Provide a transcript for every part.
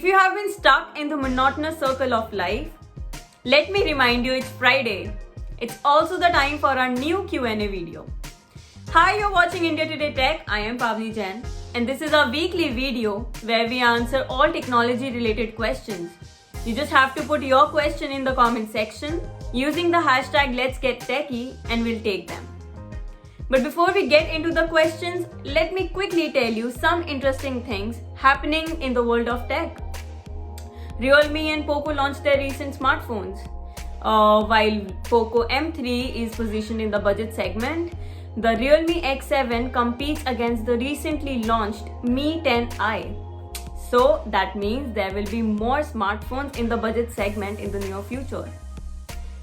If you have been stuck in the monotonous circle of life, let me remind you it's Friday. It's also the time for our new Q&A video. Hi, you're watching India Today Tech. I am Pavni Jain, and this is our weekly video where we answer all technology related questions. You just have to put your question in the comment section using the hashtag Let's Get Techie and we'll take them. But before we get into the questions, let me quickly tell you some interesting things happening in the world of tech. Realme and Poco launched their recent smartphones. While Poco M3 is positioned in the budget segment, the Realme X7 competes against the recently launched Mi 10i. So that means there will be more smartphones in the budget segment in the near future.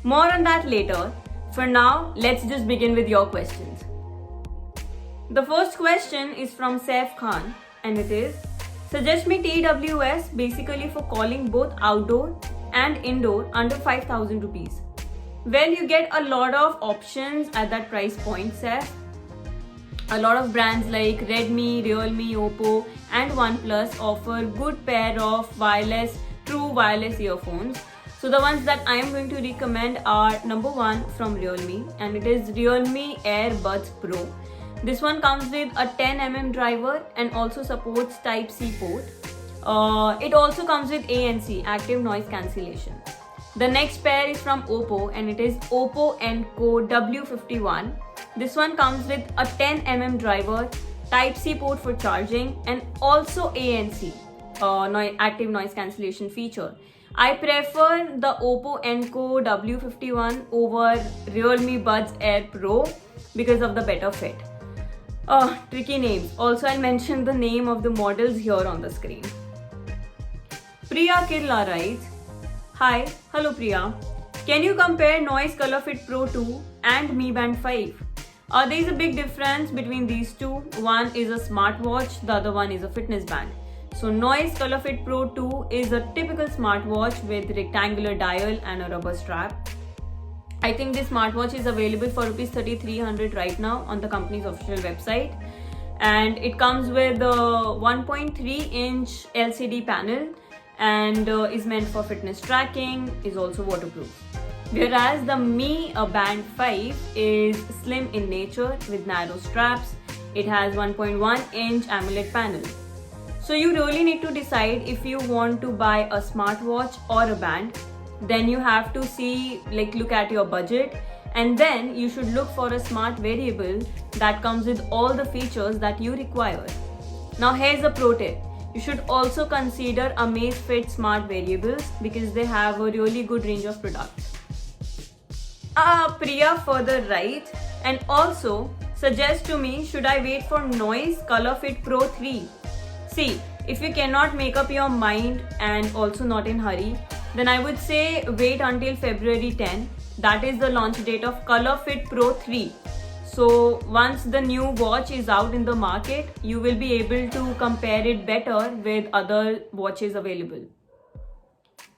More on that later. For now, let's just begin with your questions. The first question is from Saif Khan, and it is, suggest me TWS basically for calling both outdoor and indoor under 5,000 rupees. Well, you get a lot of options at that price point, Saif. A lot of brands like Redmi, Realme, Oppo and OnePlus offer good pair of true wireless earphones. So the ones that I am going to recommend are number one from Realme, and it is Realme AirBuds Pro. This one comes with a 10mm driver and also supports Type-C port. It also comes with ANC, active noise cancellation. The next pair is from Oppo, and it is Oppo Enco W51. This one comes with a 10mm driver, Type-C port for charging and also ANC, active noise cancellation feature. I prefer the Oppo Enco W51 over Realme Buds Air Pro because of the better fit. Tricky names. Also, I'll mention the name of the models here on the screen. Priya Kirla writes, hi, hello Priya. Can you compare Noise ColorFit Pro 2 and Mi Band 5? There is a big difference between these two. One is a smartwatch, the other one is a fitness band. So Noise ColorFit Pro 2 is a typical smartwatch with rectangular dial and a rubber strap. I think this smartwatch is available for Rs 3,300 right now on the company's official website, and it comes with a 1.3-inch LCD panel and is meant for fitness tracking, is also waterproof. Whereas the Mi Band 5 is slim in nature with narrow straps. It has 1.1-inch AMOLED panel. So you really need to decide if you want to buy a smartwatch or a band. Then you have to look at your budget, and then you should look for a smart variable that comes with all the features that you require. Now here's a pro tip. You should also consider Amazfit smart variables because they have a really good range of products. Priya further writes, and also suggest to me, should I wait for Noise ColorFit Pro 3? See, if you cannot make up your mind and also not in hurry, then I would say wait until February 10. That is the launch date of ColorFit Pro 3. So once the new watch is out in the market, you will be able to compare it better with other watches available.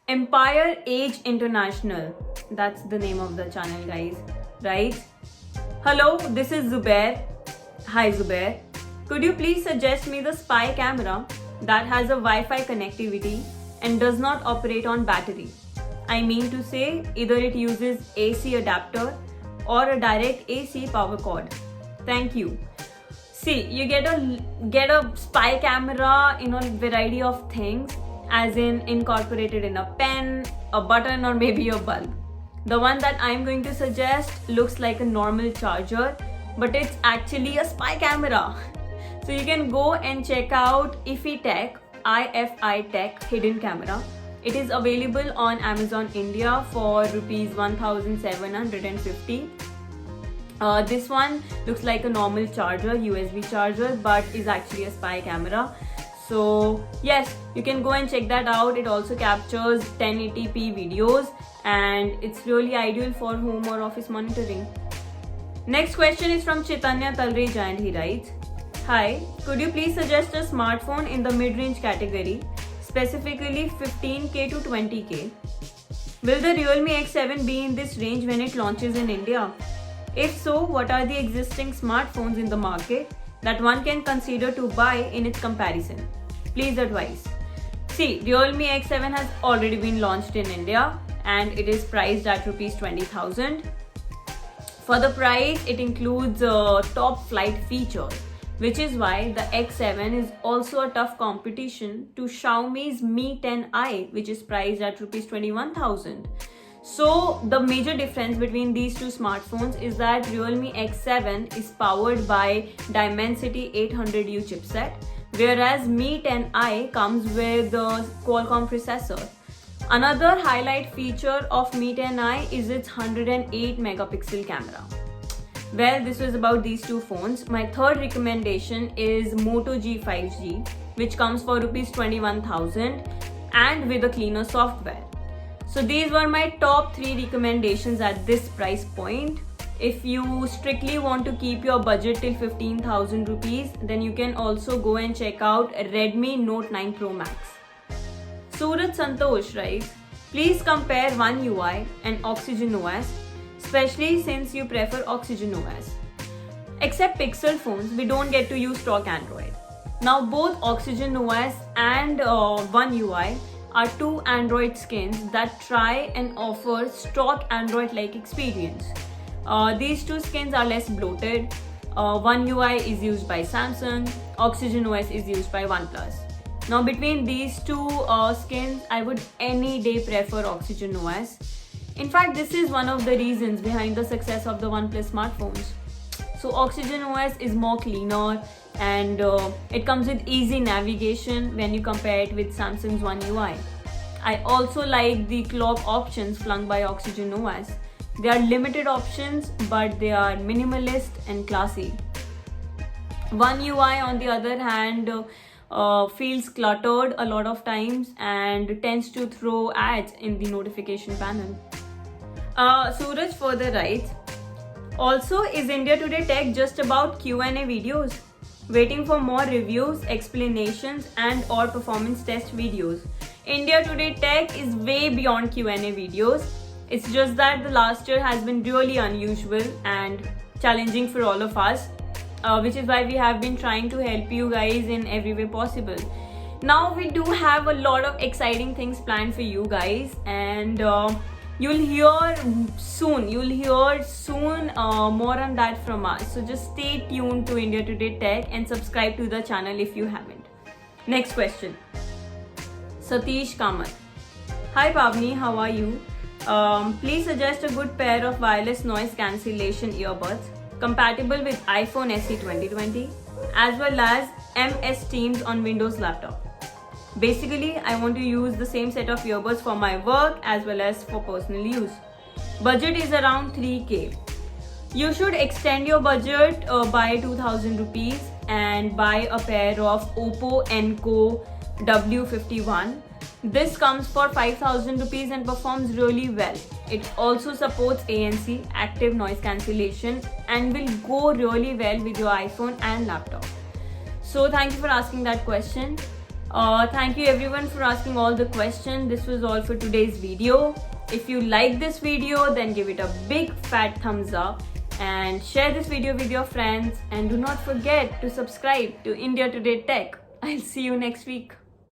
Empire Age International, that's the name of the channel, guys, right? Hello, this is Zubair. Hi Zubair. Could you please suggest me the spy camera that has a Wi-Fi connectivity and does not operate on battery? I mean to say, either it uses AC adapter or a direct AC power cord. Thank you. See, you get a spy camera in a variety of things, as in incorporated in a pen, a button or maybe a bulb. The one that I'm going to suggest looks like a normal charger, but it's actually a spy camera. So you can go and check out IFI Tech hidden camera. It is available on Amazon India for Rs 1,750. This one looks like a normal charger, USB charger, but is actually a spy camera. So yes, you can go and check that out. It also captures 1080p videos and it's really ideal for home or office monitoring. Next question is from Chaitanya Talreja, and he writes, hi, could you please suggest a smartphone in the mid-range category, specifically 15K to 20K? Will the Realme X7 be in this range when it launches in India? If so, what are the existing smartphones in the market that one can consider to buy in its comparison? Please advise. See, Realme X7 has already been launched in India and it is priced at Rs 20,000. For the price, it includes top flight features, which is why the X7 is also a tough competition to Xiaomi's Mi 10i, which is priced at Rs 21,000. So the major difference between these two smartphones is that Realme X7 is powered by Dimensity 800U chipset, whereas Mi 10i comes with the Qualcomm processor. Another highlight feature of Mi 10i is its 108 megapixel camera. Well, this was about these two phones. My third recommendation is Moto G 5G, which comes for Rs 21,000 and with a cleaner software. So these were my top 3 recommendations at this price point. If you strictly want to keep your budget till 15,000 rupees, then you can also go and check out Redmi Note 9 Pro Max. Suraj Santosh writes, please compare One UI and Oxygen OS, especially since you prefer Oxygen OS. Except Pixel phones, we don't get to use stock Android. Now both Oxygen OS and One UI are two Android skins that try and offer stock Android-like experience. These two skins are less bloated. One UI is used by Samsung, Oxygen OS is used by OnePlus. Now between these two skins, I would any day prefer Oxygen OS. In fact, this is one of the reasons behind the success of the OnePlus smartphones. So Oxygen OS is more cleaner and it comes with easy navigation when you compare it with Samsung's One UI. I also like the clock options flung by Oxygen OS. They are limited options, but they are minimalist and classy. One UI, on the other hand, feels cluttered a lot of times and tends to throw ads in the notification panel. Suraj further writes, also, is India Today Tech just about Q&A videos? Waiting for more reviews, explanations and or performance test videos. India Today Tech is way beyond Q&A videos. It's just that the last year has been really unusual and challenging for all of us, which is why we have been trying to help you guys in every way possible. Now we do have a lot of exciting things planned for you guys, and you'll hear soon more on that from us. So just stay tuned to India Today Tech and subscribe to the channel if you haven't. Next question. Satish Kamath. Hi Pavni, how are you? Please suggest a good pair of wireless noise cancellation earbuds compatible with iPhone SE 2020 as well as MS Teams on Windows laptop. Basically, I want to use the same set of earbuds for my work as well as for personal use. Budget is around 3k. You should extend your budget by 2000 rupees and buy a pair of Oppo Enco W51. This comes for 5000 rupees and performs really well. It also supports ANC, active noise cancellation, and will go really well with your iPhone and laptop. So thank you for asking that question. Thank you everyone for asking all the questions. This was all for today's video. If you like this video, then give it a big fat thumbs up and share this video with your friends, and do not forget to subscribe to India Today Tech. I'll see you next week.